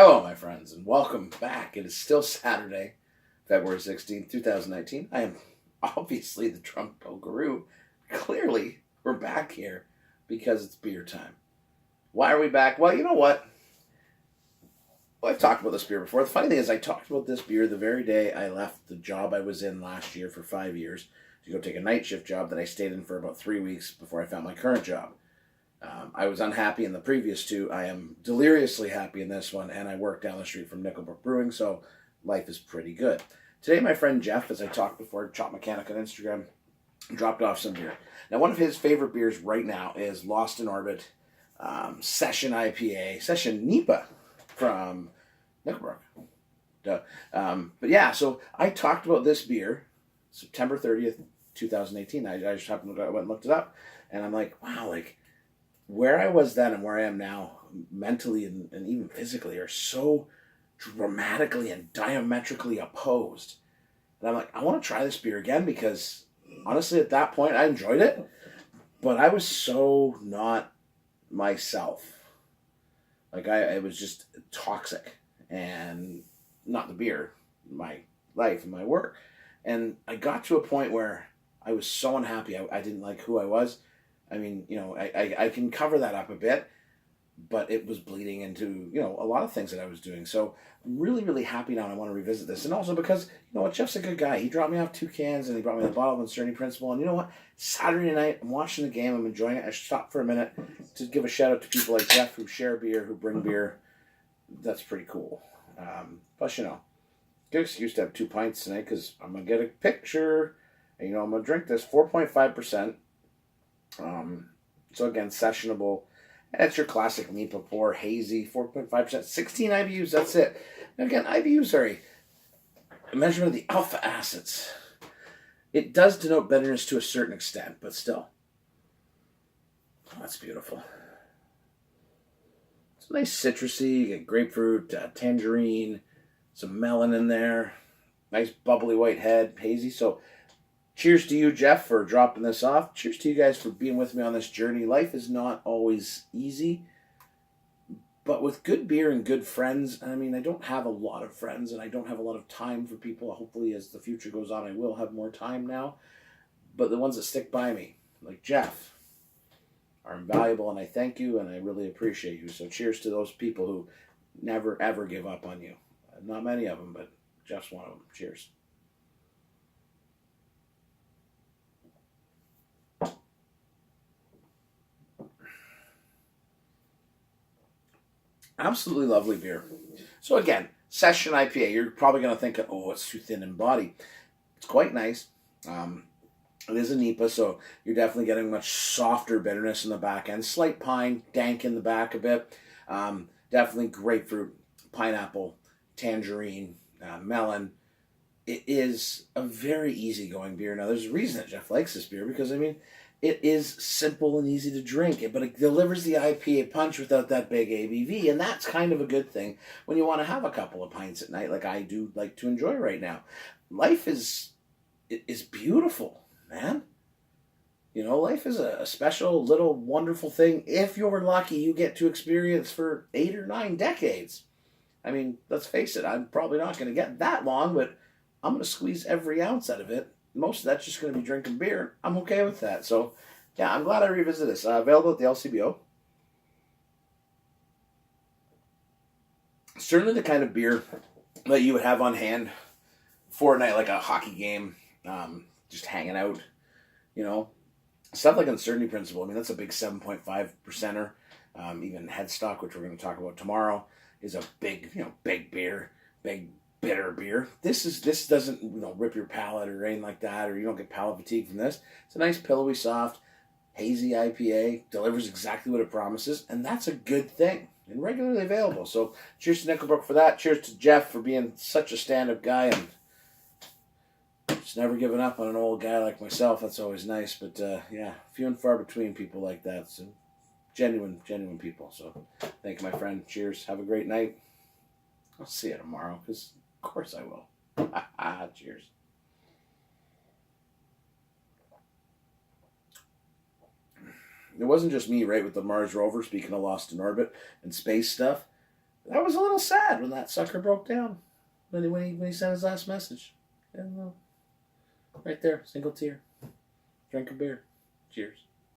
Hello, my friends, and welcome back. It is still Saturday, February 16th, 2019. I am obviously the drunk pokeroo. Clearly, we're back here because it's beer time. Why are we back? Well, you know what? Well, I've talked about this beer before. The funny thing is, I talked about this beer the very day I left the job I was in last year for 5 years to go take a night shift job that I stayed in for about 3 weeks before I found my current job. I was unhappy in the previous two. I am deliriously happy in this one, and I work down the street from Brook Brewing, so life is pretty good. Today, my friend Jeff, as I talked before, Chop Mechanic on Instagram, dropped off some beer. Now, one of his favorite beers right now is Lost in Orbit Session IPA, Session NEIPA from Brook. But yeah, so I talked about this beer September 30th, 2018. I just happened to go, I went and looked it up, and I'm like, wow, like, where I was then and where I am now, mentally and even physically, are so dramatically and diametrically opposed. And I'm like, I want to try this beer again because, honestly, at that point, I enjoyed it, but I was so not myself. Like, it was just toxic, and not the beer, my life and my work. And I got to a point where I was so unhappy. I didn't like who I was. I mean, I can cover that up a bit, but it was bleeding into, a lot of things that I was doing. So I'm really, really happy now, and I want to revisit this. And also because, Jeff's a good guy. He dropped me off 2 cans, and he brought me the bottle of Uncertainty Principle. And you know what? Saturday night, I'm watching the game. I'm enjoying it. I stopped for a minute to give a shout out to people like Jeff who share beer, who bring beer. That's pretty cool. Plus, good excuse to have 2 pints tonight because I'm going to get a picture. And, I'm going to drink this 4.5%. So again, sessionable. And it's your classic NEIPA pour, hazy, 4.5%, 16 IBUs, that's it. Now again, IBUs are a measurement of the alpha acids. It does denote bitterness to a certain extent, but still. Oh, that's beautiful. It's nice citrusy, you get grapefruit, tangerine, some melon in there. Nice bubbly white head, hazy. So cheers to you, Jeff, for dropping this off. Cheers to you guys for being with me on this journey. Life is not always easy, but with good beer and good friends, I mean, I don't have a lot of friends, and I don't have a lot of time for people. Hopefully, as the future goes on, I will have more time now. But the ones that stick by me, like Jeff, are invaluable, and I thank you, and I really appreciate you. So cheers to those people who never, ever give up on you. Not many of them, but Jeff's one of them. Cheers. Absolutely lovely beer. So again, Session IPA. You're probably going to think, oh, it's too thin in body. It's quite nice. It is a NEIPA, so you're definitely getting much softer bitterness in the back end. Slight pine, dank in the back a bit. Definitely grapefruit, pineapple, tangerine, melon. It is a very easygoing beer. Now, there's a reason that Jeff likes this beer because, it is simple and easy to drink, but it delivers the IPA punch without that big ABV, and that's kind of a good thing when you want to have a couple of pints at night, like I do like to enjoy right now. Life is beautiful, man. Life is a special, little, wonderful thing. If you're lucky, you get to experience for 8 or 9 decades. I mean, let's face it, I'm probably not going to get that long, but I'm going to squeeze every ounce out of it. Most of that's just going to be drinking beer. I'm okay with that. So, yeah, I'm glad I revisited this. Available at the LCBO. Certainly the kind of beer that you would have on hand for a night like a hockey game, just hanging out, Stuff like Uncertainty Principle. That's a big 7.5%er. Even Headstock, which we're going to talk about tomorrow, is a big, big beer, big bitter beer. This doesn't rip your palate or anything like that, or you don't get palate fatigue from this. It's a nice pillowy soft hazy IPA, delivers exactly what it promises, and that's a good thing and regularly available. So cheers to Brook for that. Cheers to Jeff for being such a stand-up guy and just never giving up on an old guy like myself. That's always nice. But yeah, few and far between people like that. So genuine people. So thank you, my friend. Cheers. Have a great night. I'll see you tomorrow, because of course I will. Cheers. It wasn't just me, right, with the Mars rover, speaking of Lost in Orbit and space stuff. I was a little sad when that sucker broke down. When he sent his last message. And, right there, single tear. Drink a beer. Cheers.